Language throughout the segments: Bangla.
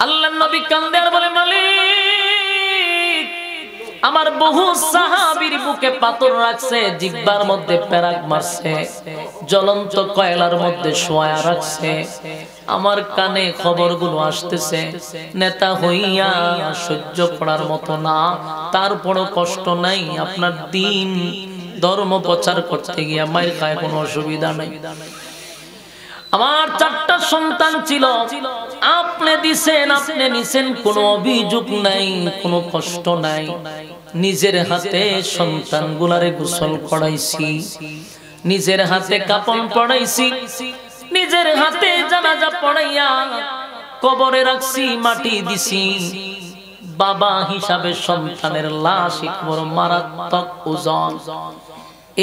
আল্লাহর নবী কান্দে আর বলে, মালিক আমার বহু সাহাবীর বুকে পাথর রাখছে, জিহ্বার মধ্যে পেরাক মারছে, জ্বলন্ত কয়লার মধ্যে শোয়া রাখছে, আমার কানে খবরগুলো আসতেছে, নেতা হইয়া সহ্য করার মতো না, তারপরও কষ্ট নাই, আপনার দিন ধর্ম প্রচার করতে গিয়া মায়ের খায় কোনো অসুবিধা নাই। আমার 4টা সন্তান ছিল, আপনি দিছেন, আপনি নিছেন, কোনো অভিযোগ নাই, কোনো কষ্ট নাই। নিজের হাতে সন্তানগুলারে গোসল করাইছি, নিজের হাতে কাপন পড়াইছি, নিজের হাতে জানাজা পড়াইয়া কবরে রাখছি, মাটি দিছি। বাবা হিসাবে সন্তানের লাশ বড় মারাত্মক ওজন,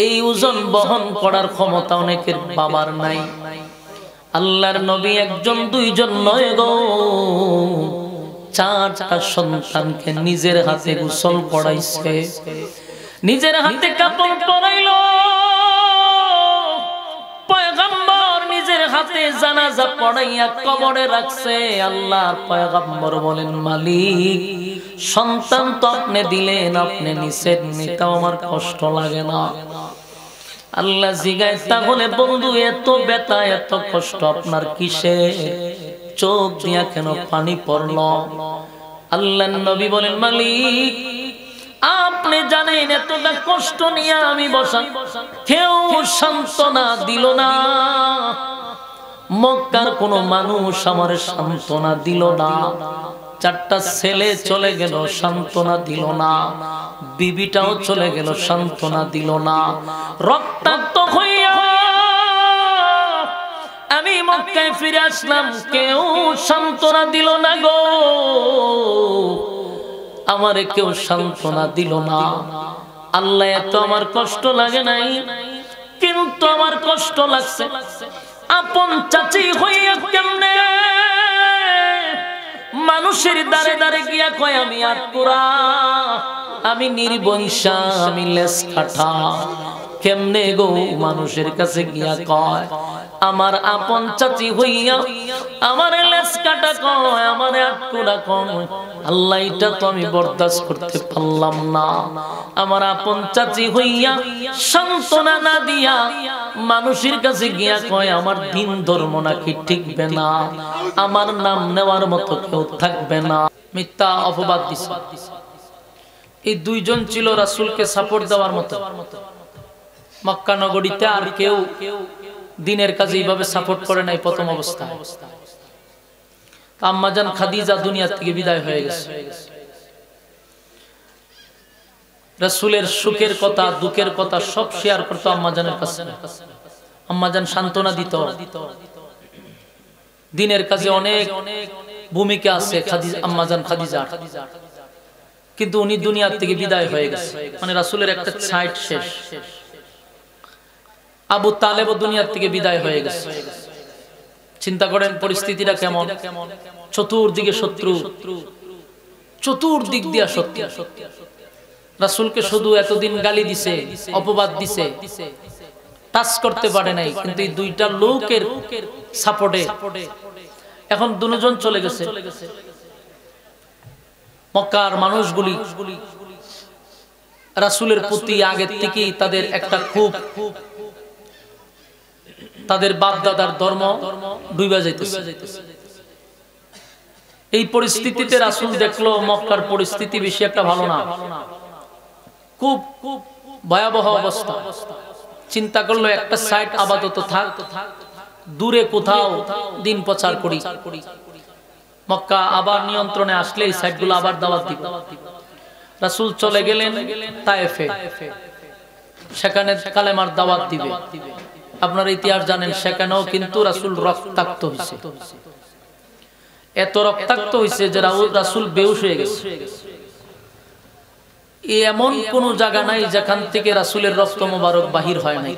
এই ওজন বহন করার ক্ষমতা অনেকের বাবার নাই। আল্লাহর নবী একজন দুইজন নয় গো, 4টা সন্তানকে নিজের হাতে গোসল করাইছে, নিজের হাতে কাপড় পরাইলো। পয়গম্বর নিজের হাতে জানাজা পড়াইয়া কবরে রাখছে। আল্লাহর পয়গম্বর বলেন, মালিক সন্তান তো আপনি দিলেন, আপনি নিছেন, নিতেও আমার কষ্ট লাগে না। আল্লাহ জিগায়, তাহলে বন্ধু এত ব্যথা এত কষ্ট আপনার কিসে? চোখ দিয়া কেন পানি পড়ল? আল্লাহর নবী বলেন, মালিক আপনি জানেন এতটা কষ্ট নিয়ে আমি বসা, কেউ সান্ত্বনা দিল না, মক্কার কোন মানুষ আমার সান্ত্বনা দিল না। 4টা ছেলে চলে গেল, সান্ত্বনা দিল না, বিবিটাও চলে গেল, সান্ত্বনা দিল না। রক্তাক্ত হইয়া আমি মক্কায় ফিরে আসলাম, কেউ সান্ত্বনা দিল না গো, আমারে কেউ সান্ত্বনা দিল না। আল্লাহ এত আমার কষ্ট লাগে নাই, কিন্তু আমার কষ্ট লাগছে আপন চাচি হইয়া কেমনে মানুষের দাঁড়ে দাঁড়ে গিয়া কয় আমি আটকুরা, আমি নির্বংশা, আমি লেস কাটা। কেমনে গো মানুষের কাছে গিয়া কয় আমার আপন চাচি হইয়া আমার লেস কাটা কয়, আমার আটকুরা কয়। আল্লাহ এটা তো আমি বরদাস্ত করতে পারলাম না। আমার আপন চাচি হইয়া সান্ত্বনা না দিয়া মানুষের কাছে গিয়া কয় আমার দিন ধর্ম নাকি টিকবে না, আমার নাম নেওয়ার মতো কেউ থাকবে না। মিথ্যা অপবাদ দিছে। এই দুইজন ছিল রাসূলকে সাপোর্ট দেওয়ার মতো। মক্কা নগরীতে আর কেউ দিনের কাজে এইভাবে সাপোর্ট করে নাই প্রথম অবস্থায়। আম্মাজান খাদিজা দুনিয়া থেকে বিদায় হয়ে গেছে। রাসূলের সুখের কথা দুঃখের কথা সব শেয়ার করতো আম্মাজানের কাছে। আম্মাজান সান্ত্বনা দিত। দিনের কাজে অনেক ভূমিকা আছে আম্মাজান খাদিজা, কিন্তু উনি দুনিয়া থেকে বিদায় হয়ে গেছে, মানে রাসূলের একটা সাইড শেষ। আবু তালেব দুনিয়া থেকে বিদায় হয়ে গেছে। চিন্তা করেন পরিস্থিতিটা কেমন। চতুর্দিকে শত্রু, চতুর্দিক দিয়া শত্রু। রাসূলকে শুধু এতদিন গালি দিছে, অপবাদ দিছে, টাচ করতে পারে নাই, কিন্তু এই দুইটা লোকের সাপোর্টে এখন দুজন চলে গেছে। মক্কার মানুষগুলি রাসূলের প্রতি আগে থেকেই তাদের একটা খুব, তাদের বাপ দাদার ধর্ম ডুবে যাইতেছে। এই পরিস্থিতিতে রাসূল দেখলো মক্কার পরিস্থিতি বেশি একটা ভালো না, খুব ভয়াবহ অবস্থা। চিন্তা করলো একটা সাইড আপাতত থাক, দূরে কোথাও দিন প্রচার করি। মক্কা আবার নিয়ন্ত্রণে আসলে এই সাইডগুলো আবার দাওয়াত দিব। রাসূল চলে গেলেন তায়েফে, সেখানে কালেমার দাওয়াত দিবে। আপনারা ইতিহাস জানেন, সেখানেও কিন্তু রাসূল রক্তাক্ত হয়েছে। এত রক্তাক্ত হয়েছে যে রাসূল বেহুশ হয়ে গেছে। এমন কোন জায়গা নাই যেখান থেকে রাসূলের রক্ত মোবারক বাহির হয় নাই।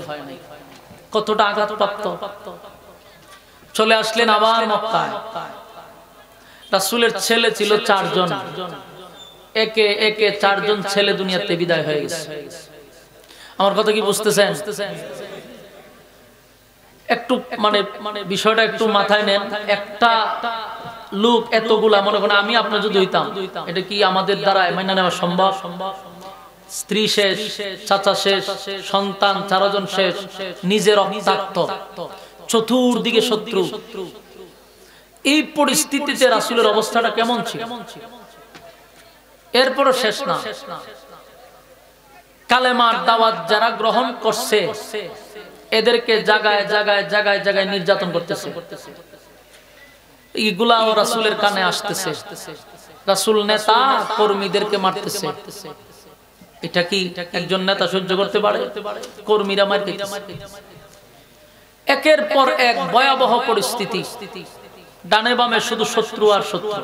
কতটা আঘাতপ্রাপ্ত। চলে আসলেন আবার মক্কায়। রাসূলের ছেলে ছিল 4 জন, একে একে 4 জন ছেলে দুনিয়াতে বিদায় হয়ে গেছে। আমার কথা কি বুঝতেছেন? একটু মানে বিষয়টা একটু মাথায় নেন। একটা লোক এতগুলা, মনে করেন আমি আপনার যদি হইতাম, এটা কি আমাদের দ্বারা মাইনা নেওয়া সম্ভব? স্ত্রী শেষ, চাচা শেষ, সন্তান 4 জন শেষ, নিজের রক্তাক্ত, চতুর্দিকে শত্রু। এই পরিস্থিতিতে রাসূলের অবস্থাটা কেমন ছিল? এরপরও শেষ না, কালেমার দাওয়াত যারা গ্রহণ করছে এদেরকে জায়গায় জায়গায় জায়গায় জায়গায় নির্যাতন করতেছে। এইগুলাও রাসূলের কানে আসতেছে। রাসূল নেতা কর্মীদেরকে মারতেছে। এটা কি একজন নেতা সহ্য করতে পারে? কর্মীরা মার খাইতেছে। একের পর এক ভয়াবহ পরিস্থিতি, ডানে বামে শুধু শত্রু আর শত্রু।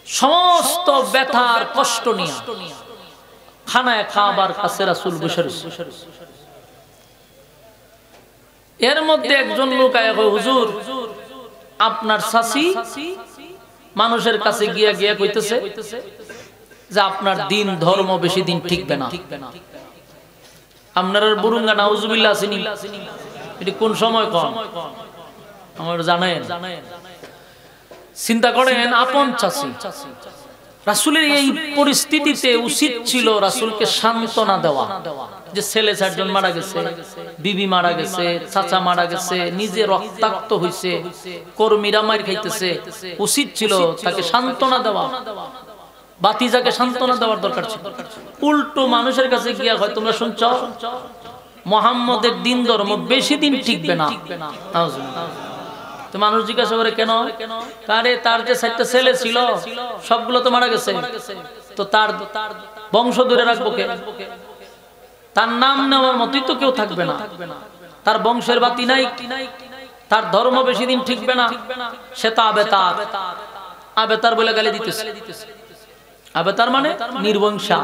সমস্ত ব্যথার কষ্ট নিয়ে খানায় কাবার কাছে রাসূল বসে রয়েছে। এর মধ্যে একজন লোক আয়া কয়, হুজুর আপনার চাচি মানুষের কাছে গিয়া গিয়া কইতেছে যে আপনার দিন ধর্ম বেশি দিন টিকবে না। আপনার বুরুঙ্গা নাউজুবিল্লাহ আসেনি, এটি কোন সময় কম আমার জানেন? চিন্তা করেন, আপন চাচি। রাসূলের এই পরিস্থিতিতে উচিত ছিল রাসূলকে সান্ত্বনা দেওয়া, যে ছেলে 4 জন মারা গেছে, বিবি মারা গেছে, চাচা মারা গেছে, নিজে রক্তাক্ত হইছে, কর্মীরা মার খাইতেছে। উচিত ছিল তাকে সান্ত্বনা দেওয়া, বাতিজাকে সান্ত্বনা দেওয়ার দরকার ছিল। উল্টো মানুষের কাছে গিয়া হয়, তোমরা শুনছো মুহাম্মদের দিন ধর্ম বেশি দিন টিকবে না। তো মানুষ জিজ্ঞাসা করে কেন? আরে তার যে 4টা ছেলে ছিল সবগুলো তো মারা গেছে, তো তার বংশ ধরে রাখবো কে? তার নাম নেওয়ার মতোই তো কেউ থাকবে না, তার বংশের বাতি নাই, তার ধর্ম বেশি দিন টিকবে না। সে তো আবেতার, আবেতার বলে গালি দিতেছে। আবেতার মানে নির্বংশা,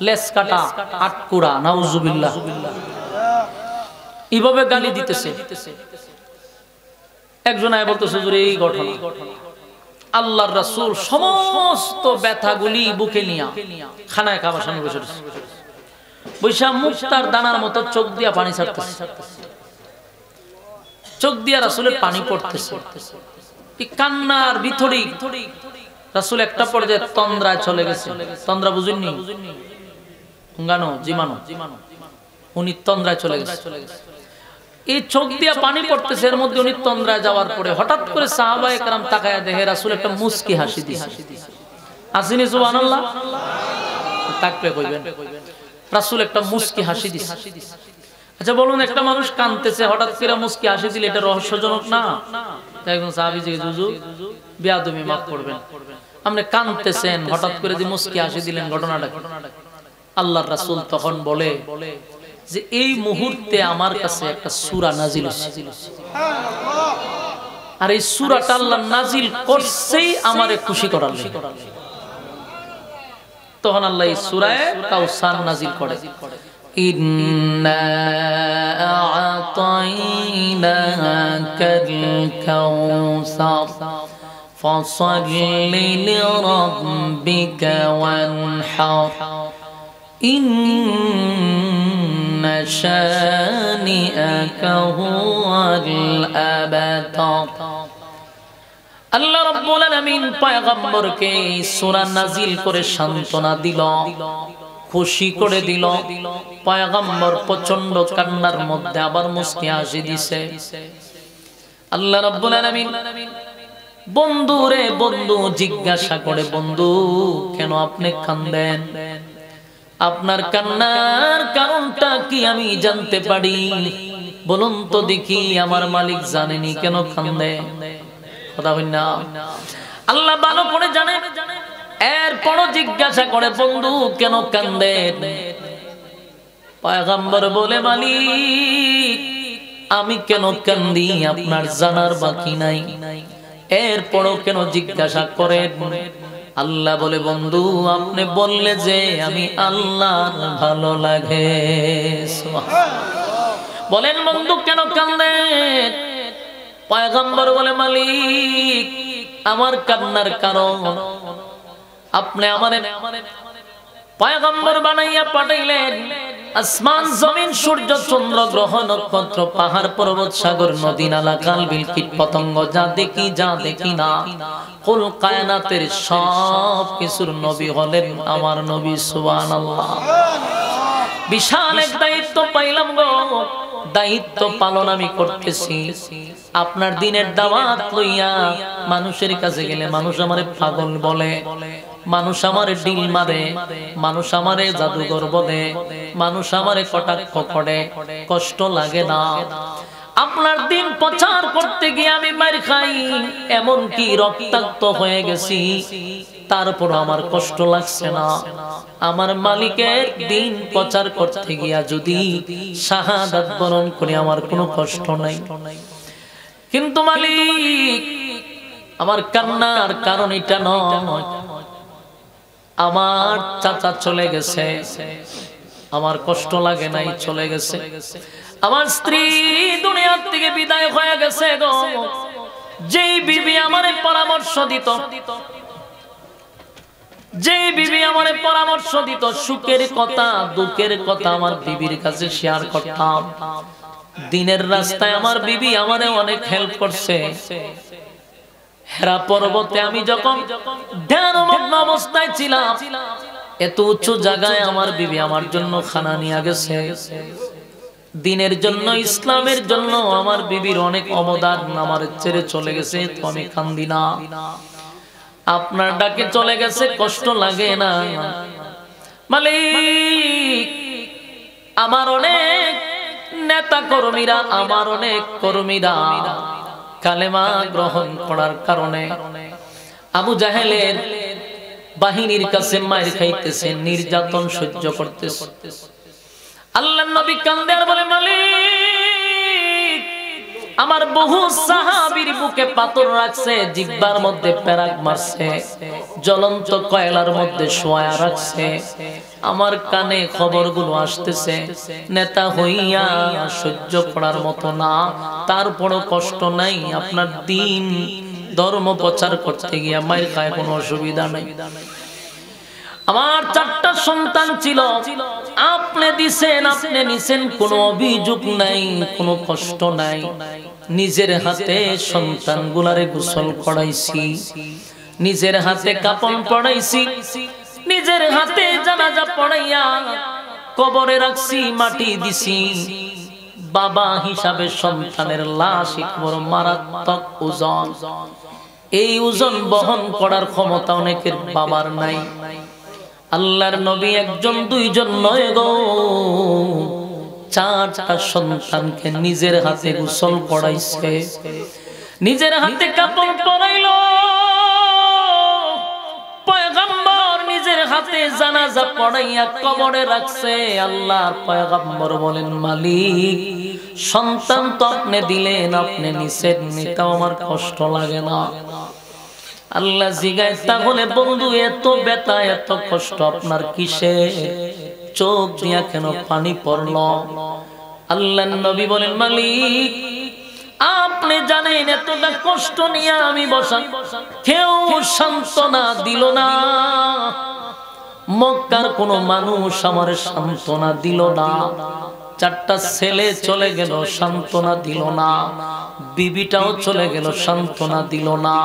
লেস কাটা, আটকুরা, নাউজুবিল্লাহ, এইভাবে গালি দিতেছে। একজন আয় বলতেছে, হুজুর এই ঘটনা। আল্লাহর রাসূল সমস্ত ব্যথাগুলি বুকে নিয়া খানায় কাবার সামনে বসে রয়েছে। বৈশা মুক্তার দানার মতো চোখ দিয়া পানি ছাড়তেছে, চোখ দিয়া রাসূলের পানি পড়তেছে। এই কান্নার ভিতরেই রাসূল একটা পর্যায়ে তন্দ্রায় চলে গেছে। তন্দ্রা বুঝেননি? গানো জীবাণু, উনি তন্দ্রায় চলে গেছে। এই চোখ দিয়া পানি পড়তেছে, এর মধ্যে উনি তন্দ্রায় যাওয়ার পরে হঠাৎ করে সাহাবায়ে কেরাম তাকায়া দেখে রাসূল একটা মুস্কি হাসি দিছে। আসিনি সুবহানাল্লাহ? তাকবে কইবেন, রাসূল একটা মুস্কি হাসি দিছে। আচ্ছা বলুন, একটা মানুষ কাঁদতেছে, হঠাৎ করে মুস্কি হাসি দিলে এটা রহস্যজনক না? একজন সাহাবী জিজ্ঞেস, হুজুর বেয়াদবি মাফ করবেন, আপনি কাঁদতেছেন, হঠাৎ করে যে মুস্কি হাসি দিলেন, ঘটনাটা কি? আল্লাহর রাসূল তখন বলে যে এই মুহূর্তে আমার কাছে একটা সূরা নাজিল হয়েছে, আর এই সূরাটা আল্লাহ নাজিল করছেই আমারে খুশি করার জন্য। তখন আল্লাহ এই সূরায়ে কাউসার নাজিল করে, ইন্না আ'তাইনাকাল কাউসার ফাসাল্লি লিরাব্বিকা ওয়ানহার ইন্না শানিআকা হুয়াল আবতার। আল্লাহ রাব্বুল আলামিন পয়গম্বরকে সূরা নাজিল করে সান্ত্বনা দিল, খুশি করে দিল। পয়গম্বর প্রচন্ড কান্নার মধ্যে আবার মুস্কি হাসি দিছে। আল্লাহ রাব্বুল আলামিন বন্ধু রে বন্ধু জিজ্ঞাসা করে, বন্ধু কেন আপনি কাঁদেন? আপনার কান্নার কারণটা কি আমি জানতে পারি? বলুন তো দেখি, আমার মালিক জানেনি কেন কাঁদে? কথা হই না? আল্লাহ ভালো করে জানে। এরপরও জিজ্ঞাসা করে, বন্ধু কেন কাঁদেন? পয়গম্বর বলে, মালিক আমি কেন কান্দি আপনার জানার বাকি নাই। এরপরও কেন জিজ্ঞাসা করেন? আল্লাহ বলে, বন্ধু আপনি বললে যে আমি আল্লাহর ভালো লাগে। বলেন বন্ধু কেন কাঁদেন? পয়গম্বর বলে, মালিক আমার কান্নার কারণ আপনি আমারে পয়গম্বর বানাইয়া পাঠাইলেন, আসমান জমিন সূর্য চন্দ্র গ্রহ নক্ষত্র পাহাড় পর্বত সাগর নদী নালা খাল বিল কীট পতঙ্গ যা দেখি না কুল কায়নাতের সব কিছুর নবী হলেন আমার নবী সুবহানাল্লাহ। বিশাল এক দায়িত্ব পাইলাম গো, দায়িত্ব পালন আমি করতেছি। আপনার দিনের দাওয়াত লইয়া মানুষের কাছে গেলে মানুষ আমারে পাগল বলে, মানুষ আমারে ডিল মারে, মানুষ আমারে জাদুঘর বলে, মানুষ আমারে কটাক্ষ করে, কষ্ট লাগে না? আপনার দিন প্রচার করতে গিয়ে আমি মার খাই, এমন কি রক্তাক্ত হয়ে গেছি, তারপর আমার কষ্ট লাগছে না? আমার মালিকের দিন প্রচার করতে গিয়া যদি শাহাদাত বরণ করি আমার কোনো কষ্ট নাই। কিন্তু মালিক, আমার কান্নার কারণ এটা নয়, আমার চাচা চলে গেছে, আমার কষ্ট লাগে নাই, চলে গেছে। আমার স্ত্রী দুনিয়ার থেকে বিদায় হয়ে গেছে গো। যেই বিবি আমারে পরামর্শ দিত, যেই বিবি আমারে পরামর্শ দিত, সুখের কথা দুঃখের কথা আমার বিবির কাছে শেয়ার করতাম। দিনের রাস্তায় আমার বিবি আমারে অনেক হেল্প করছে। হেরা পর্বতে আমি যখন ধ্যানমগ্ন অবস্থায় ছিলাম, এত উঁচু জায়গায় আমার বিবি আমার জন্য খানা নিয়ে গেছে। দিনের জন্য, ইসলামের জন্য আমার বিবির অনেক অবদান। আমার ছেড়ে চলে গেছে তো আমি কান্দি না, আপনার ডাকে চলে গেছে, কষ্ট লাগে না? মালিক, আমার অনেক নেতা কর্মীরা, আমার অনেক কর্মীরা কালেমা গ্রহণ করার কারণে আবু জাহেলের বাহিনীর কাছে মার খাইতেছে, নির্যাতন সহ্য করতেছে। আল্লাহর নবী কান্দে আর বলে, মালিক, আমার বহু সাহাবীর বুকে পাথর রাখছে, জিহ্বার মধ্যে পেরাক মারছে, জ্বলন্ত কয়লার মধ্যে শোয়া রাখছে। আমার কানে খবরগুলো আসতেছে, নেতা হইয়া সহ্য করার মতো না, তারপরও কষ্ট নাই। আপনার দিন ধর্ম প্রচার করতে গিয়া মায়ের খায়, কোনো অসুবিধা নাই। আমার 4টা সন্তান ছিল, আপনি দিছেন, আপনি নিছেন, কোনো অভিযোগ নাই, কোনো কষ্ট নাই। নিজের হাতে সন্তানগুলারে গোসল করাইছি, নিজের হাতে কাপড় পরাইছি, নিজের হাতে জানাজা পড়াইয়া কবরে রাখছি, মাটি দিছি। বাবা হিসাবে সন্তানের লাশ বড় মারাত্মক ওজন, এই ওজন বহন করার ক্ষমতা অনেকের বাবার নাই। আল্লাহর নবী একজন দুইজন নয় গো, 4টা সন্তানকে নিজের হাতে গোসল করাইছে, নিজের হাতে কাপড় পরাইলো। পয়গম্বর নিজের হাতে জানাজা পড়াইয়া কবরে রাখছে। আল্লাহর পয়গম্বর বলেন, মালিক, সন্তান তো আপনি দিলেন, আপনি নিছেন, নিতেও আমার কষ্ট লাগে না? আল্লাহ জিগায়, তাহলে বন্ধু এত ব্যথা এত কষ্ট আপনার কিসে? চোখ দিয়া কেন পানি পড়ল? আল্লাহর নবী বলেন, মালিক, আপনি জানেন এতটা কষ্ট নিয়ে আমি বসা, কেউ সান্ত্বনা দিল না। মক্কার কোন মানুষ আমার সান্ত্বনা দিল না। 4টা ছেলে চলে গেল, সান্ত্বনা দিল না। বিবিটাও চলে গেল, সান্ত্বনা দিল না।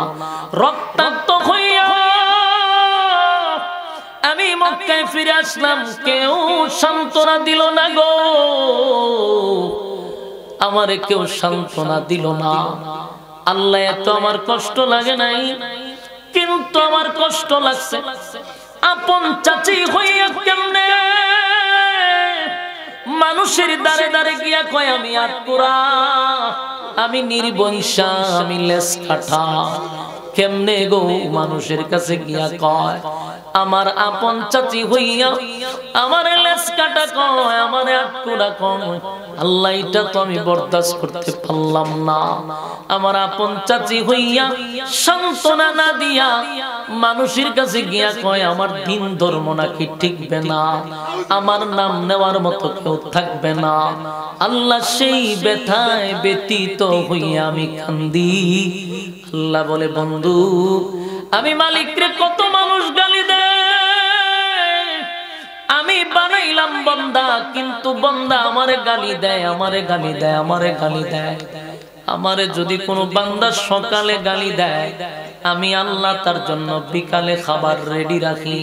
রক্তাক্ত হইয়া আমি মক্কায় ফিরে আসলাম, কেউ সান্ত্বনা দিল না গো, আমারে কেউ সান্ত্বনা দিল না। আল্লাহ, এত আমার কষ্ট লাগে নাই, কিন্তু আমার কষ্ট লাগছে। আপন চাচি হইয়া কেমনে মানুষের দাঁড়ে দাঁড়ে গিয়া কয় আমি আটপুরা, আমি নির্বংশা, আমি লেস কাটা। কেমনে গো মানুষের কাছে গিয়া কয় আমার আপন চাচি হইয়া আমার লেস কাটা কয়, আমার আটপুরা কয়? আল্লাহ, এটা তো আমি বরদাস্ত করতে পারলাম না। আমার আপন চাচি হইয়া সান্ত্বনা না দিয়া মানুষের কাছে গিয়া কয় আমার দিন ধর্ম নাকি টিকবে না, আমার নাম নেওয়ার মতো কেউ থাকবে না। আল্লাহ, সেই ব্যথায় ব্যতীত হইয়া আমি কান্দি। আল্লাহ বলে, বন্ধু, আমি মালিকরে কত মানুষ গালি দেয়, আমি বানাইলাম বান্দা, কিন্তু বান্দা আমারে গালি দেয়, আমারে গালি দেয়, আমারে গালি দেয়। আমারে যদি কোনো বান্দা সকালে গালি দেয়, আমি আল্লাহ তার জন্য বিকালে খাবার রেডি রাখি।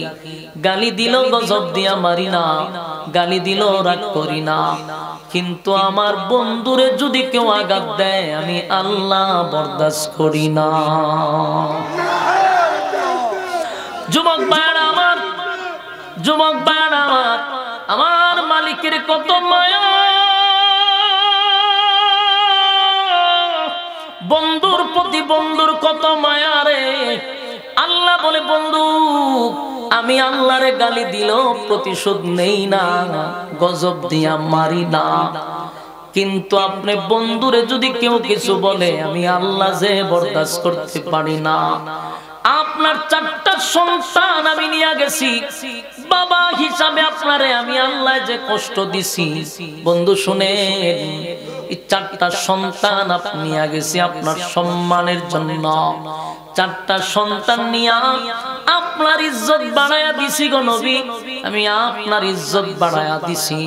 গালি দিল গজব দিয়া মারি না, গালি দিল রাগ করি না। কিন্তু আমার বন্ধুরে যদি কেউ আঘাত দেয়, আমি আল্লাহ বরদাস্ত করি না। যুবক ভাইরা আমার, যুবক ভাইরা আমার, আমার মালিকের কত মায়া, বন্ধুর প্রতি বন্ধুর কত মায়া রে। আল্লাহ বলে বন্ধু আমি আল্লাহরে গালি দিলেও প্রতিশোধ নেই না, গজব দিয়া মারি না। কিন্তু আপনি বন্ধুরে যদি কেউ কিছু বলে, আমি আল্লাহ যে বরদাস্ত করতে পারি না। আপনার 4টা সন্তান আমি নিয়ে গেছি, বাবা হিসাবে আপনারে আমি আল্লাহ যে কষ্ট দিছি, বন্ধু শুনেন, এই 4টা সন্তান আপনি নিয়ে গেছি আপনার সম্মানের জন্য। 4টা সন্তান নিয়ে আপনার ইজ্জত বাড়ায়া দিছি গো নবী, আমি আপনার ইজ্জত বাড়ায়া দিছি।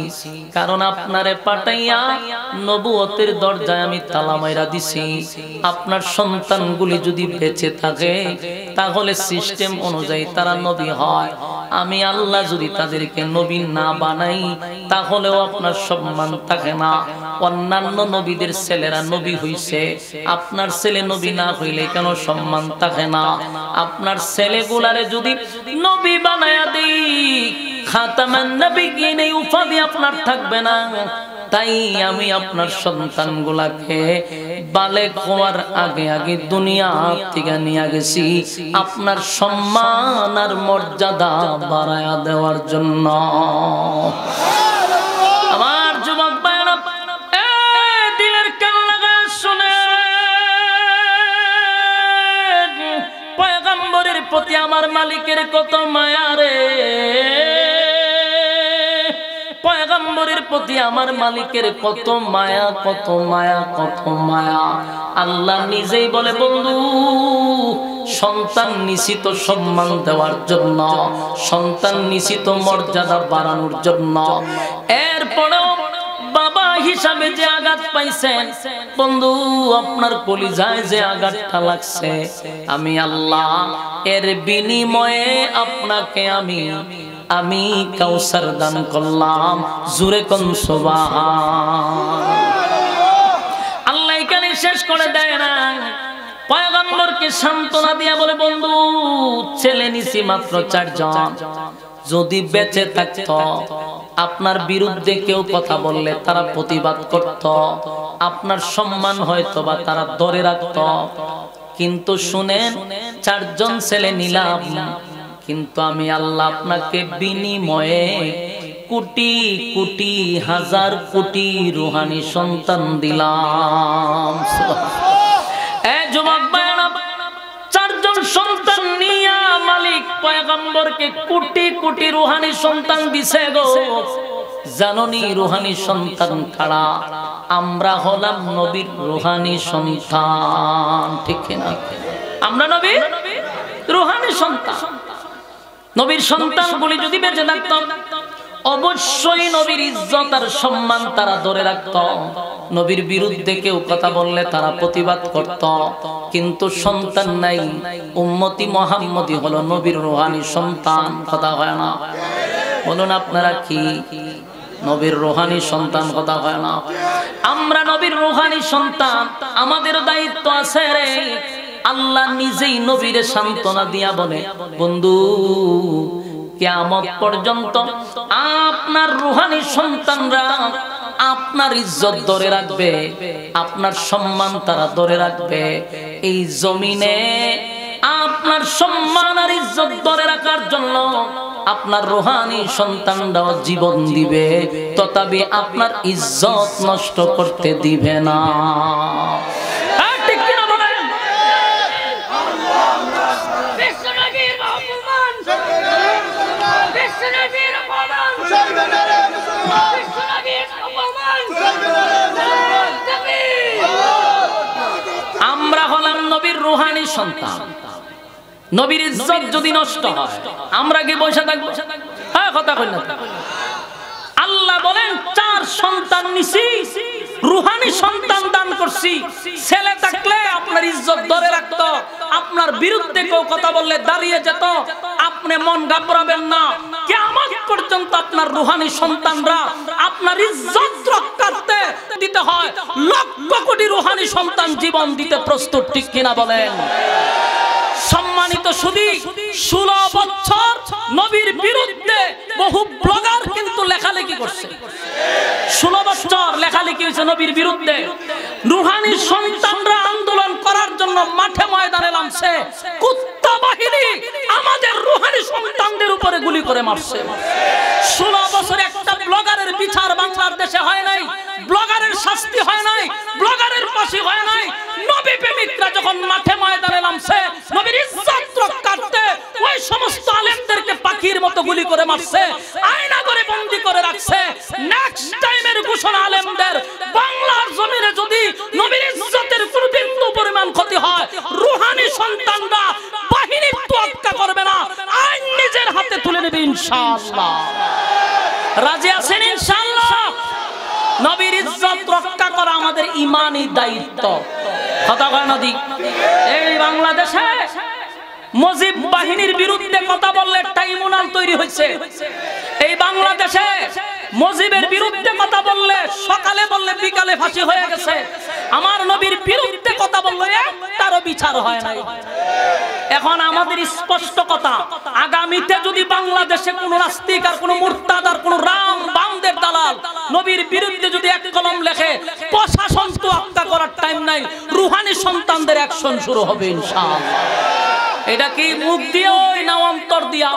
কারণ আপনারে পাঠাইয়া নবুয়তের দরজায় আমি তালা মাইরা দিছি। আপনার সন্তানগুলি যদি বেঁচে থাকে, তাহলে সিস্টেম অনুযায়ী তারা নবী হয়। আমি আল্লাহ যদি তাদেরকে নবী না বানাই, তাহলেও আপনার সম্মান থাকে না। অন্যান্য নবীদের ছেলেরা নবী হইছে, আপনার ছেলে নবী না হইলে কেন সম্মান থাকে না? আপনার ছেলেগুলারে যদি নবী বানায়া দেই, খাতামান নবিয়্যিন এই উপাধি আপনার থাকবে না। তাই আমি আপনার সন্তানগুলাকে বালেগ হওয়ার আগে আগে দুনিয়া থেকে নিয়ে গেছি, আপনার সম্মান আর মর্যাদা বাড়ায়া দেওয়ার জন্য। আমার যুবক ভাইরা, দিলের কান লাগায় শুনে, পয়গম্বরের প্রতি আমার মালিকের কত মায়া রে। পয়গম্বরের প্রতি আমার মালিকের কত মায়া, কত মায়া, কত মায়া। আল্লাহ নিজেই বলে বন্ধু সন্তান নিশ্চিত সম্মান দেওয়ার জন্য, সন্তান নিশ্চিত মর্যাদা বাড়ানোর জন্য। এরপরেও বাবা হিসাবে যে আঘাত পাইছেন বন্ধু, আপনার কলিজায় যে আঘাতটা লাগছে, আমি আল্লাহ এর বিনিময়ে আপনাকে আমি কাউসার দান করলাম। জুরে কোন সুবহান। আল্লাহ এখানে শেষ করে দেয় না, পয়গম্বরকে সান্ত্বনা দিয়া বলে বন্ধু ছেলে নিছি মাত্র 4 জন, যদি বেঁচে থাকতো আপনার বিরুদ্ধে কেউ কথা বললে তারা প্রতিবাদ করত, আপনার সম্মান হয়তো বা তারা ধরে রাখত। কিন্তু শুনেন, 4 জন ছেলে নিলাম, কিন্তু আমি আল্লাহ আপনাকে বিনিময়ে কোটি কোটি হাজার কোটি রূহানি সন্তান দিলাম। যুবক ভাইরা, 4 জন সন্তান নিয়া মালিক পয়গম্বরকে কোটি কোটি রূহানি সন্তান দিছে গো। জাননি রূহানি সন্তান কারা? আমরা হলাম নবীর রূহানি সন্তান, ঠিক না? আমরা নবীর রূহানি সন্তান। নবীর সন্তানগুলি যদি বেঁচে থাকত, অবশ্যই নবীর ইজ্জত আর সম্মান তারা ধরে রাখত। নবীর বিরুদ্ধে কেউ কথা বললে তারা প্রতিবাদ করত। কিন্তু সন্তান নাই, উম্মতি মুহাম্মদী হলো নবীর রূহানি সন্তান। কথা হয় না? বলুন আপনারা কি নবীর রূহানি সন্তান? কথা হয় না? আমরা নবীর রূহানি সন্তান, আমাদের দায়িত্ব আছে রে। আল্লাহ নিজেই নবীরে সান্ত্বনা দিয়া বলে বন্ধু কিয়ামত পর্যন্ত আপনার রূহানি সন্তানরা আপনার ইজ্জত ধরে রাখবে, আপনার সম্মান তারা ধরে রাখবে। এই জমিনে আপনার সম্মান আর ইজ্জত ধরে রাখার জন্য আপনার রূহানি সন্তানরাও জীবন দিবে, তথাপি আপনার ইজ্জত নষ্ট করতে দিবে না। আমরা হলাম নবীর রূহানি সন্তান। নবীর ইজ্জত যদি নষ্ট হয়, আমরা কি বসে থাকবো? হ্যাঁ, কথা কই না? আল্লাহ বলেন 4 সন্তান নিছি, রূহানি সন্তান দান করছি। ছেলে থাকলে আপনার ইজ্জত ধরে রাখতো, আপনার বিরুদ্ধে কেউ কথা বললে দাঁড়িয়ে যেত, আপনি মন ঘাবড়াবেন না। কিয়ামত পর্যন্ত আপনার রূহানি সন্তানরা আপনার ইজ্জত রক্ষার্থে দিতে হয় লক্ষ কোটি রূহানি সন্তান জীবন দিতে প্রস্তুত, ঠিক কিনা বলেন? সম্মানিত সুধী, 16 বছর নবীর বিরুদ্ধে বহু ব্লগার কিন্তু লেখালেখি করছে। 16 বছর লেখালেখি হয়েছে নবীর বিরুদ্ধে। রূহানি সন্তানরা আন্দোলন করার জন্য মাঠে ময়দানে নামছে, কুত্তা বাহিনী আমাদের রূহানি সন্তানদের উপরে গুলি করে মারছে। 16 বছরে একটা ব্লগারের বিচার বাংলাদেশে হয় নাই, ব্লগারের শাস্তি হয় নাই, ব্লগারের ফাঁসি হয় নাই। নবী প্রেমিকরা যখন মাঠে ময়দানে নামছে নবীর ইজ্জত রক্ষার্থে ওই সমস্ত আলেমদেরকে পাখির মতো গুলি করে মারছে, আয়না করে বন্দী করে রাখছে। নেক্সট টাইমের ঘোষণা আলেমদের, বাংলার জমিনে যদি নবীর ইজ্জতের কোনো বিন্দু পরিমাণ ক্ষতি হয়, রূহানি সন্তানরা বাহিনীর তোয়াক্কা করবে না, আইন নিজের হাতে তুলে নেবে ইনশাআল্লাহ। রাজি আছেন ইনশাআল্লাহ? নবীর ইজ্জত রক্ষা করা আমাদের ঈমানি দায়িত্ব। কথা কয় নদী। এই বাংলাদেশে মুজিব বাহিনীর বিরুদ্ধে কথা বললে ট্রাইব্যুনাল তৈরি হয়েছে। এই বাংলাদেশে মুজিবের বিরুদ্ধে কথা বললে সকালে বললে বিকালে ফাঁসি হয়ে গেছে। আমার নবীর বিরুদ্ধে কথা বললে একটারও বিচার হয় নাই। এখন আমাদের স্পষ্ট কথা, আগামীতে যদি বাংলাদেশে কোন নাস্তিক আর কোন মুরতাদ আর কোন রাম বামদের দালাল নবীর বিরুদ্ধে যদি এক কলম লেখে, প্রশাসন তো হত্যা করার টাইম নাই, রূহানি সন্তানদের অ্যাকশন শুরু হবে ইনশাআল্লাহ। এটা কি মুখ দিয়ে না অন্তর দিয়া?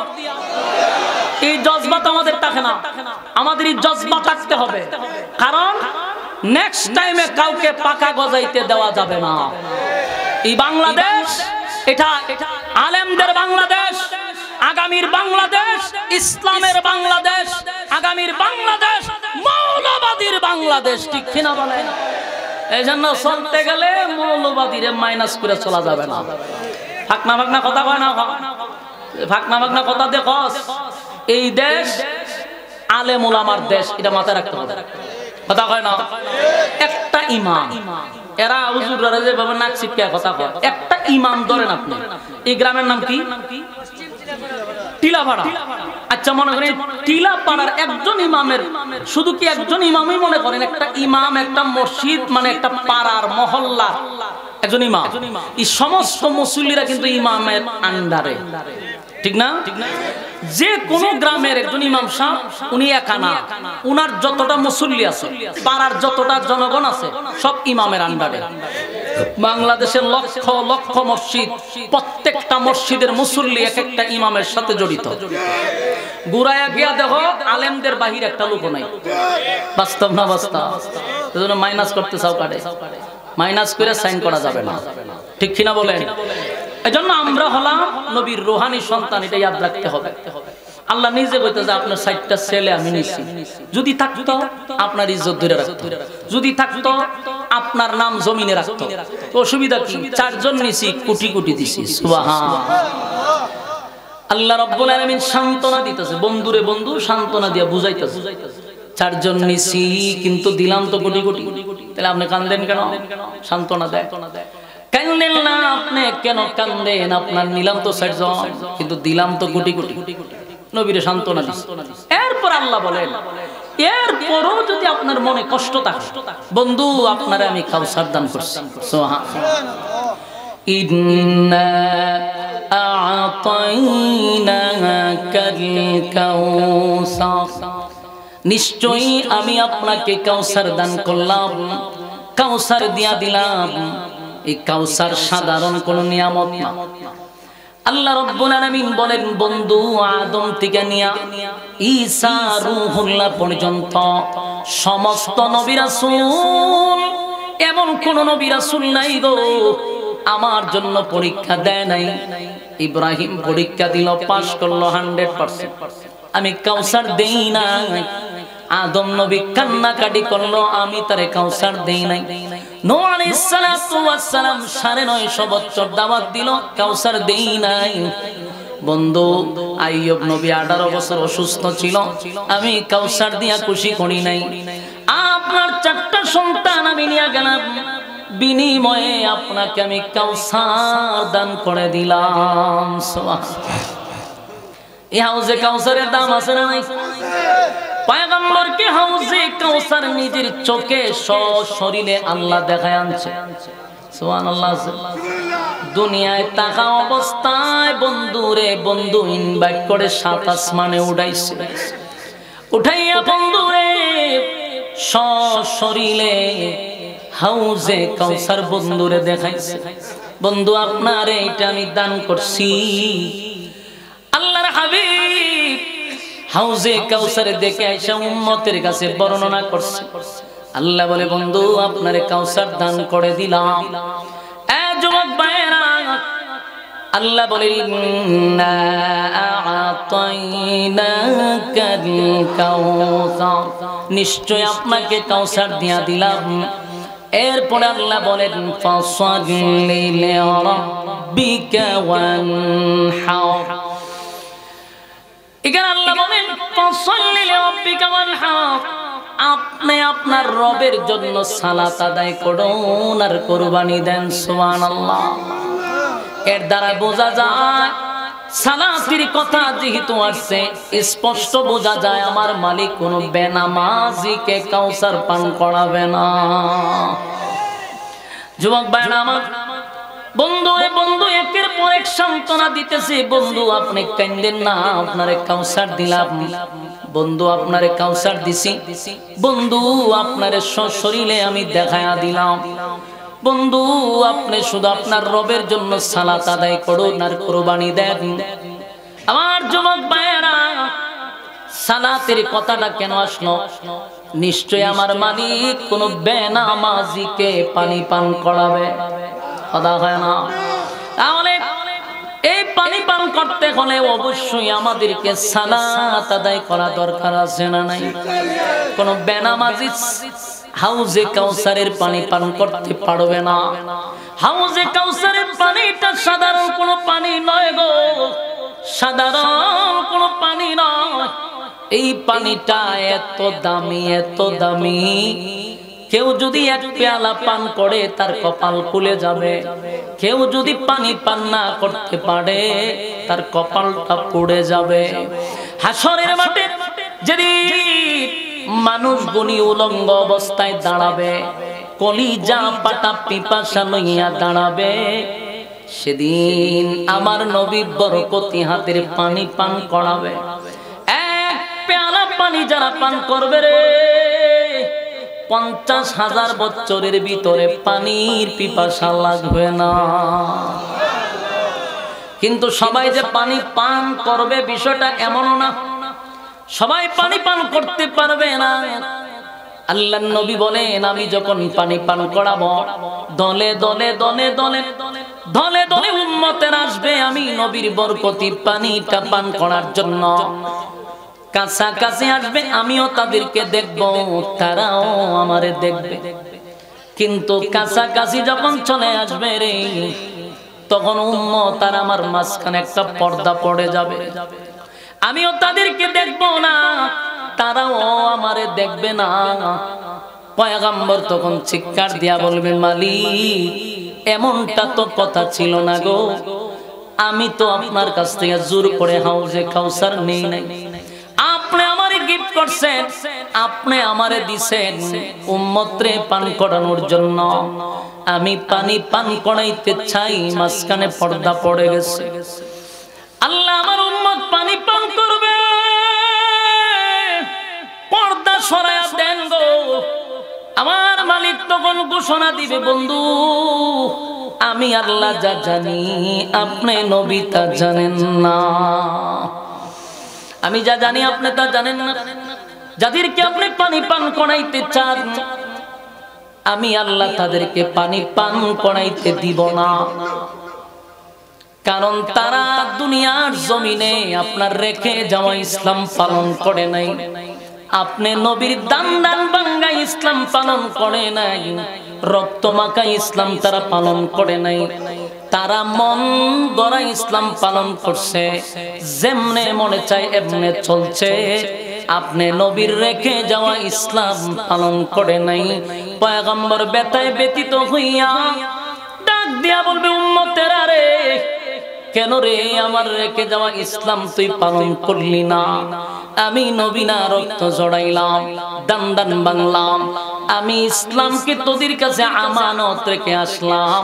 এই জজবা তো আমাদের থাকে না, আমাদের এই জজবা থাকতে হবে। কারণ নেক্সট টাইমে কাউকে পাকা গজাইতে দেওয়া যাবে না। এই বাংলাদেশ, এটা আলেমদের বাংলাদেশ, আগামীর বাংলাদেশ, ইসলামের বাংলাদেশ, আগামীর বাংলাদেশ মৌলবাদীর বাংলাদেশ, ঠিক কিনা বলেন? এই জন্য চলতে গেলে মৌলবাদীরে মাইনাস করে চলা যাবে না। ফাঁকনা ফাঁকনা কথা কয় না, ফাঁকনা ফাঁকনা কথা দেখস। এই দেশ আলেম ওলামার দেশ, এটা মাথায় রাখতে হবে। কথা কয় না? একটা ইমাম, এরা হুজুররা যেভাবে নাক চিপকে কথা কয়, একটা ইমাম ধরেন আপনি। এই গ্রামের নাম কি? টিলাপাড়া। আচ্ছা, মনে করেন টিলাপাড়ার একজন ইমামের, শুধু কি একজন ইমামই মনে করেন? একটা ইমাম, একটা মসজিদ মানে একটা পাড়ার মহল্লা একজন ইমাম। এই সমস্ত মুসল্লিরা কিন্তু ইমামের আন্ডারে, ঠিক না? যে কোন গ্রামের একজন ইমাম সাহেব, উনি একা না, উনার যতটা মুসল্লি আছে, পাড়ার যতটা জনগণ আছে, সব ইমামের আন্ডারে। বাংলাদেশের লক্ষ লক্ষ মসজিদ, প্রত্যেকটা মসজিদের মুসল্লি এক একটা ইমামের সাথে জড়িত। গুড়াইয়া গিয়া দেখো আলেমদের বাহির একটা লোক নাই। বাস্তব না বাস্তব? এজন্য মাইনাস করতে চাও কাটে, মাইনাস করে সাইন করা যাবে না, ঠিক কিনা বলেন? এজন্য আমরা হলাম নবীর রূহানি সন্তান, এটা ইয়াদ রাখতে হবে। আল্লাহ নিজে কইতেছে আপনার 60টা ছেলে আমি নিছি, যদি থাকতো আপনার ইজ্জত ধরে রাখতো, যদি থাকতো আপনার নাম জমিনে রাখতো। অসুবিধা কি? 4 জন নিছি, কোটি কোটি দিছি। সুবহানাল্লাহ। আল্লাহ রাব্বুল আলামিন সান্তনা দিতেছে, বন্ধুরে বন্ধু সান্তনা দিয়া বুঝাইতেছে। 4 জন নিছি কিন্তু দিলাম তো কোটি কোটি। তাহলে আপনি কান্দেন কেন? সান্তনা দেয়। কান্দেন না আপনি কেন কান্দেন? আপনার নিলাম তো 4 জন কিন্তু দিলাম তো কোটি কোটি। নবীরে সান্তনা দিছে। এরপর আল্লাহ বলেন, এরপরও যদি আপনার মনে কষ্ট থাকে, বন্ধু আপনারে আমি কাউসার দান করছি। সুবহানাল্লাহ। ইন্না আ'তাইনাকাল কাউসার, নিশ্চয়ই আমি আপনাকে কাউসার দান করলাম, কাউসার দিয়া দিলাম। এই কাউসার সাধারণ কোন নিয়ামত না। আল্লাহ রাব্বুল আলামিন বলেন, বন্ধু আদম থেকে নিয়া ঈসা রূহুল্লাহ পর্যন্ত সমস্ত নবী রাসূল, এমন কোন নবী রাসূল নাই গো আমার জন্য পরীক্ষা দেয় নাই। ইব্রাহিম পরীক্ষা দিল, পাস করলো 100%। আমি কাউসার দেই নাই। আদম নবী কান্নাকাটি করলো, আমি তারে কাউসার দেই নাই। নূহ আলাইহিস সালাতু ওয়াস সালাম 950 বছর দাওয়াত দিল, কাউসার দেই নাই। বন্ধু আইয়ুব নবী 18 বছর অসুস্থ ছিল, আমি কাউসার দিয়া খুশি করি নাই। আপনার 4টা সন্তান আমি নিয়ে গেলাম, বিনিময়ে আপনাকে আমি কাউসার দান করে দিলাম। এই হাউজে কাউসারের দাম আছে না নাই? পয়গম্বরকে হাউজে কাউসার নিজের চোখে সশরীরে আল্লাহ দেখায় আনছে। সুবহানাল্লাহ। দুনিয়ায় থাকা অবস্থায় বন্ধুরে বন্ধু ইনভাইট করে 7 আসমানে উঠাইছে, উঠাইয়া বন্ধুরে সশরীরে হাউজে কাউসার বন্ধুরে দেখাইছে। বন্ধু আপনারে এটা আমি দান করছি। আল্লাহর হাবিব হাউজে কাউসারে দেখে আয়েশা উম্মতের কাছে বর্ণনা করছে। আল্লাহ বলে বন্ধু আপনারে কাউসার দান করে দিলাম। এ যুবক ভাইরা, আল্লাহ বলে ইন্না আ'তাইনাকাল কাউসার, নিশ্চয় আপনাকে কাউসার দিয়া দিলাম। এরপরে আল্লাহ বলেন ফাসাল্লি লিরাব্বিকা ওয়ানহার। এখানে আল্লাহ বলেন ফাসাল্লি লিরাব্বিকা ওয়ানহার, আপনি আপনার রবের জন্য সালাত আদায় করুন আর কুরবানি দেন। সুবহানাল্লাহ। এর দ্বারা বোঝা যায় সালাতের কথা যেহেতু আসছে, স্পষ্ট বোঝা যায় আমার মালিক কোন বেনামাজিকে কাউসার পান করাবে না। যুবক ভাইরা আমার, বন্ধু একের পর এক সান্ত্বনা দিতেছে। বন্ধু আপনি কান্দেন না, আপনারে কাউসার দিলাম। বন্ধু আপনারে কাউসার দিছি। বন্ধু আপনারে সশরীরে আমি দেখায়া দিলাম। বন্ধু আপনি শুধু আপনার রবের জন্য সালাত আদায় করুন আর কুরবানি দেন। আমার যুবক ভাইয়েরা, সালাতের কথাটা কেন আসলো? নিশ্চয় আমার মালিক কোন বেনামাজিকে পানি পান করাবে, কথা হয় না? তাহলে এই পানি পান করতে হলে অবশ্যই আমাদেরকে সালাত আদায় করা দরকার আছে না নাই? কোন বেনামাজি হাউজে কাউসারের পানি পান করতে পারবে না। হাউজে কাউসারের পানিটা সাধারণ কোনো পানি নয় গো, সাধারণ কোনো পানি নয়। এই পানিটা এত দামি, এত দামি, কেউ যদি এক পেয়ালা পান করে তার কপাল খুলে যাবে। কেউ যদি পানি পান না করতে পারে তার কপালটা পুড়ে যাবে। হাসরের মাঠে যেদিন মানুষ গুনি উলঙ্গ অবস্থায় দাঁড়াবে, কলিজা পাটা পিপাসা লইয়া দাঁড়াবে, সেদিন আমার নবী বরকতি হাতের পানি পান করাবে। এক পেয়ালা পানি যারা পান করবে রে, 50,000 বছরের ভিতরে পানির পিপাসা লাগবে না। কিন্তু সবাই যে পানি পান করবে বিষয়টা এমনও না, সবাই পানি পান করতে পারবে না। আল্লাহর নবী বলেন আমি যখন পানি পান করাবো, দলে দলে দলে দলে দলে দলে উম্মতের আসবে, আমি নবীর বরকতি পানিটা পান করার জন্য কাছাকাছি আসবে। আমিও তাদেরকে দেখব, তারাও আমারে দেখবে। কিন্তু কাছাকাছি যখন চলে আসবে রে, তখন উম্মত আর আমার মাঝখানে একটা পর্দা পড়ে যাবে। আমিও তাদেরকে দেখব না, তারাও আমারে দেখবে না। পয়গম্বর তখন চিৎকার দিয়া বলবে মালিক এমনটা তো কথা ছিল না গো, আমি তো আপনার কাছ থেকে জোর করে হাউজে কাউসার নেই নাই। আপনি আমারে গিফট করছেন, আপনি আমারে দিছেন উম্মতরে পান করানোর জন্য। আমি পানি পান করাইতে চাই, মাঝখানে পর্দা পড়ে গেছে। আল্লাহ আমার উম্মত পানি পান করবে, পর্দা সরায়া দেন গো। আমার মালিক তখন ঘোষণা দিবে বন্ধু আমি আল্লাহ যা জানি আপনি নবী তা জানেন না। আমি যা জানি আপনি তা জানেন না। যাদেরকে আপনি পানি পান করাইতে চান, আমি আল্লাহ তাদেরকে পানি পান করাইতে দিব না। কারণ তারা দুনিয়ার জমিনে আপনার রেখে যাওয়া ইসলাম পালন করে নাই, আপনি নবীর দান দান বাঙ্গা ইসলাম পালন করে নাই। রক্ত মাখা ইসলাম তারা পালন করে নাই, তারা মন গড়া ইসলাম পালন করছে, যেমনে মনে চায় এমনে চলছে। আপনি নবীর রেখে যাওয়া ইসলাম পালন করে নাই। পয়গম্বর বেতায় ব্যতীত হইয়া ডাক দিয়া বলবে, উম্মতেরা রে, কেন রে আমার রেখে যাওয়া ইসলাম তুই পালন করলি না? আমি নবী না রক্ত জড়াইলাম, দান দান বাংলাম, আমি ইসলামকে তোদের কাছে আমানত রেখে আসলাম।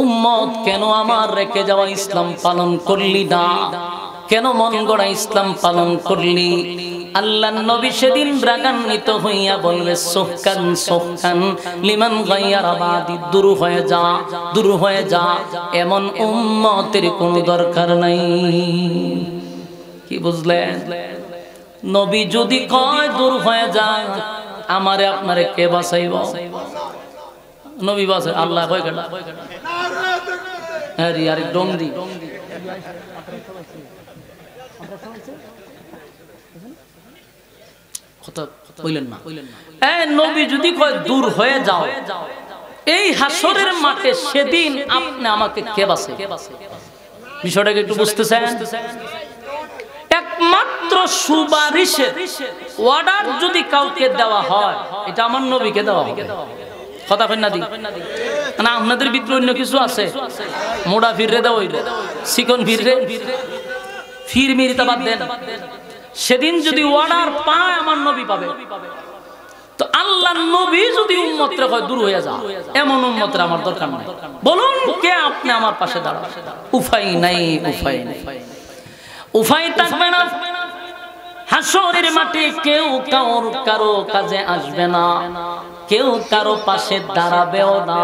উম্মত কেন আমার রেখে যাওয়া ইসলাম পালন করলি না? কেন মন গড়া ইসলাম পালন করলি? আল্লাহর নবী সেদিন রাগান্বিত হইয়া বলবে, সুহকান সুহকান লিমান গায়্যারা বাদি, দূর হয়ে যা, দূর হয়ে যা, এমন উম্মতের কোনো দরকার নাই। কি বুঝলেন? নবী যদি কয় দূর হয়ে যায়, আমারে আপনারে কে বাঁচাইব? নবী বাঁচাই, আল্লাহ কয় কেডা? আরে আরে ডংরি নবী যদি কয় দূর হয়ে যাও, এই হাসরের মাঠে সেদিন আপনি আমাকে কে বাঁচাই? বিষয়টাকে একটু বুঝতেছেন? একমাত্র সুপারিশের অর্ডার যদি কাউকে দেওয়া হয়, এটা আমার নবীকে দেওয়া হবে। কথা কই না দি না? আপনাদের ভিতরে অন্য কিছু আছে? মোড়া ফিররে দেওয়া হইল, চিকন ফিররে ফির মিরিতা বাদ দেন। সেদিন যদি অর্ডার পায়, আমার নবী পাবে। তো আল্লাহর নবী যদি উম্মতরে কয় দূর হয়ে যা, এমন উম্মতের আমার দরকার নাই। বলুন কে আপনি আমার পাশে দাঁড়ান? উপায় নাই, উপায় নাই, উপায় থাকবে না। হাসরের মাঠে কেউ কারো কাজে আসবে না, কেউ কারো পাশে দাঁড়াবেও না।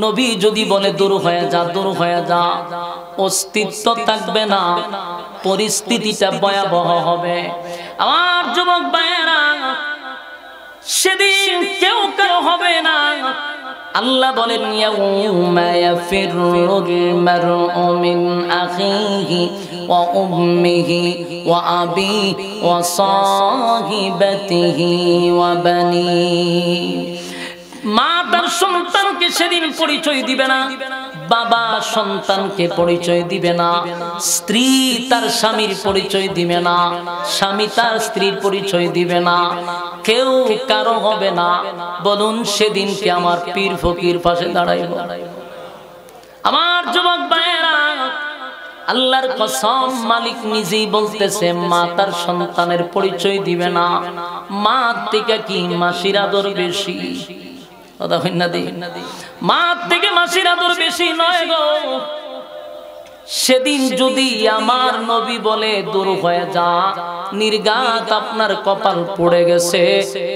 নবী যদি বলে দূর হয়ে যা, দূর হয়ে যা, অস্তিত্ব থাকবে না, পরিস্থিতিটা ভয়াবহ হবে। আমার যুবক ভাইয়েরা, সেদিন কেউ কারো হবে না। আল্লাহ বলেন, ইয়াউমা ইয়াফিরুল মারউ মিন আখিহি ওয়া উম্মিহি ওয়া আবিহি ওয়া সাহিবাতিহি ওয়া বানিহি। মা তার সন্তানকে সেদিন পরিচয় দিবে না, বাবা সন্তানকে পরিচয় দিবে না, স্ত্রী তার স্বামীর পরিচয় দিবে না, স্বামী তার স্ত্রীর পরিচয় দিবে না, কেউ কারো হবে না। বলুন সেদিনকে আমার পীর ফকির পাশে দাঁড়াইব? আমার যুবক ভাইয়েরা, আল্লাহর কসম, মালিক নিজেই বলতেছে, মা তার সন্তানের পরিচয় দিবে না। মা থেকে কি মাসির আদর বেশি? মা থেকে মাসির আদর বেশি নয় গো। সেদিন যদি আমার নবী বলে দূর হয়ে যা, নির্ঘাত আপনার কপাল পড়ে গেছে,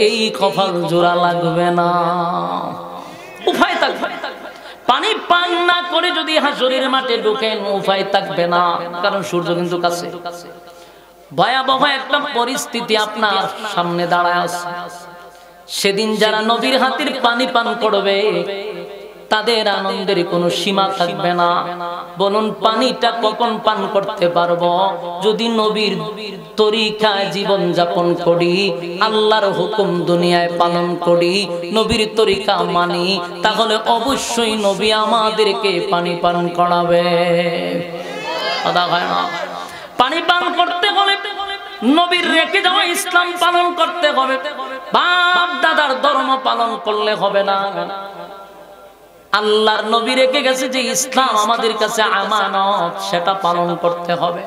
এই কপাল জোড়া লাগবে না। উপায় থাকবে, পানি পান না করে যদি হাসরের মাঠে ঢোকেন, উপায় থাকবে না, কারণ সূর্য কিন্তু কাছে। ভয়াবহ একটা পরিস্থিতি আপনার সামনে দাঁড়ায় আছে। সেদিন যারা নবীর হাতের পানি পান করবে, তাদের আনন্দের কোনো সীমা থাকবে না। বলুন পানিটা কখন পান করতে পারবো? যদি নবীর তরিকায় জীবন যাপন করি, আল্লাহর হুকুম দুনিয়ায় পালন করি, নবীর তরিকা মানি, তাহলে অবশ্যই নবী আমাদেরকে পানি পান করাবে। কথা হয় না? পানি পান করতে হলে নবীর রেখে যাওয়া ইসলাম পালন করতে হবে। বাপ দাদার ধর্ম পালন করলে হবে না। আল্লাহর নবী রেখে গেছে যে ইসলাম আমাদের কাছে আমানত, সেটা পালন করতে হবে।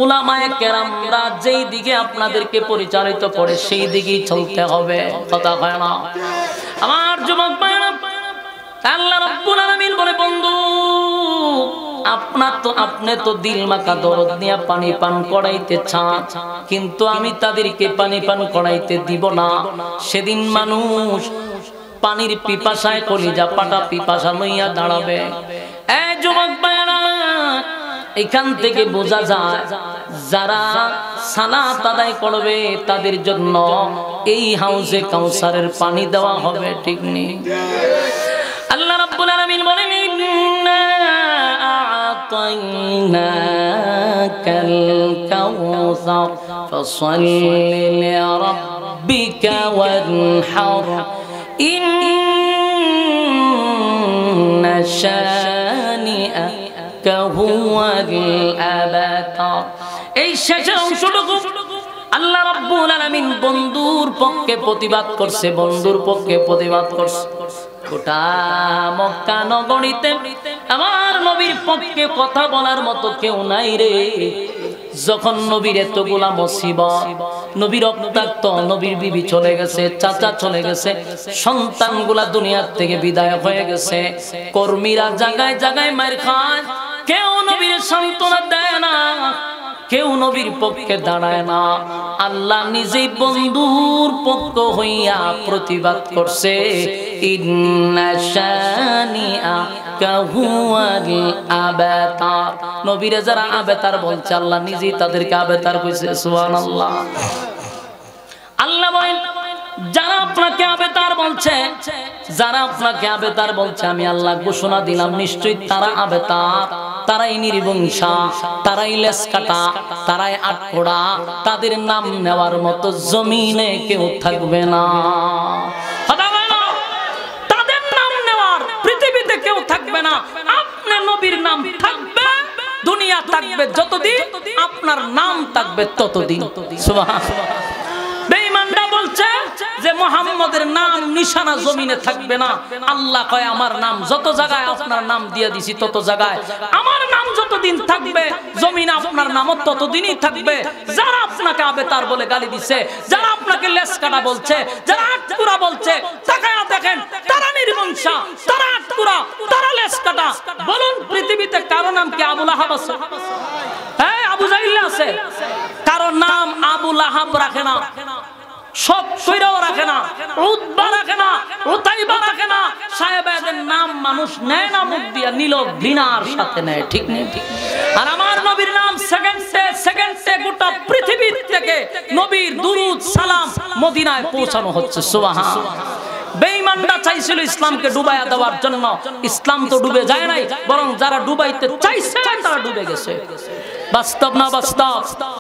উলামায়ে কেরামরা যেই দিকে আপনাদেরকে পরিচালিত করে, সেই দিকেই চলতে হবে। কথা হয় না? আমার যুবক ভাইরা, আল্লাহ রাব্বুল আলামিন বলে, বন্ধু আপনি তো দিল মাখা দরদ নিয়ে পানি পান করাইতে চান, কিন্তু আমি তাদেরকে পানি পান করাইতে দিব না। সেদিন মানুষ পানির পিপাসায় কলিজা পাটা পিপাসা লইয়া দাঁড়াবে। এই যুবক ভাইরা, এখান থেকে বোঝা যায় যারা সালাত আদায় করবে তাদের জন্য এই হাউজে কাউসারের পানি দেওয়া হবে। ঠিক নেই? আল্লাহ রাব্বুল আলামিন বলেন, ইন্না আ'তাইনাকাল কাউসার ফাসাল্লি লিরাব্বিকা ওয়ানহার ইন্না শানিআকা হুয়াল আবতার। এই শেষের অংশটুকু আল্লাহ রাব্বুল আলামিন বন্ধুর পক্ষে প্রতিবাদ করছে, বন্ধুর পক্ষে প্রতিবাদ করছে। গোটা মক্কা নগরীতে আমার নবীর পক্ষে কথা বলার মতো কেউ নাই রে। যখন নবীর এতগুলা মুসিবত, নবীর রক্তাক্ত, নবীর বিবি চলে গেছে, চাচা চলে গেছে, সন্তানগুলা দুনিয়ার থেকে বিদায় হয়ে গেছে, কর্মীরা জায়গায় জায়গায় মার খায়, কেউ নবীর সান্ত্বনা দেয় না, কেউ নবীর পক্ষে দাঁড়ায় না। আল্লাহ নিজেই বন্ধুর পক্ষ হইয়া প্রতিবাদ করছে, ইন্না শানিআকা হুয়াল আবতার। নবীরে যারা আবতার বলছে, আল্লাহ নিজেই তাদেরকে আবতার কইছে। সুবহানাল্লাহ। আল্লাহ বলেন, যারা আপনাকে আবেতার বলছে, যারা আপনাকে আবেতার বলছে, আমি আল্লাহ ঘোষণা দিলাম নিশ্চয়ই তারা আবেতার, তারাই নির্বংশা, তারাই লেস কাটা, তারাই আটকোড়া, তাদের নাম নেওয়ার মতো জমিনে কেউ থাকবে না। তাদের নাম নেওয়ার পৃথিবীতে কেউ থাকবে না। আপনার নবীর নাম থাকবে, দুনিয়া থাকবে যতদিন, আপনার নাম থাকবে ততদিন। সুবহানাল্লাহ। বেঈমানরা বলছে যে মুহাম্মদের নাম নিশানা জমিনে থাকবে না। আল্লাহ কয়, আমার নাম যত জায়গায় আপনার নাম দিয়ে দিছি, তত জায়গায় আমার নাম যতদিন থাকবে জমিনে আপনার নামও ততদিনই থাকবে। যারা আপনাকে আবেতার বলে গালি দিছে, যারা আপনাকে লেস কাটা বলছে, যারা আটকুরা বলছে, তাকায়া দেখেন তারা নির্বংশা, তারা আটকুরা, তারা লেস কাটা। বলুন পৃথিবীতে কারো নাম কি আবু লাহাব আছে? হ্যাঁ, আবু জাহিল আছে। কারো নাম আবু লাহাব রাখে না, সব কইরাও রাখে না, উতবা রাখে না, উতাইবা রাখে না। সাহেবদের নাম মানুষ নেয় না, মুখ দিয়া নিল ঘৃণার সাথে নেয়। ঠিক নেই? আর আমার নবীর নাম সেকেন্ডে সেকেন্ডে গোটা পৃথিবী থেকে নবীর দুরূদ সালাম মদিনায় পৌঁছানো হচ্ছে। সুবহানাল্লাহ। বেঈমানরা চাইছিল ইসলামকে ডুবাইয়া দেওয়ার জন্য, ইসলাম তো ডুবে যায় নাই, বরং যারা ডুবাইতে চাইছে তারা ডুবে গেছে। বাস্তব না বাস্তব?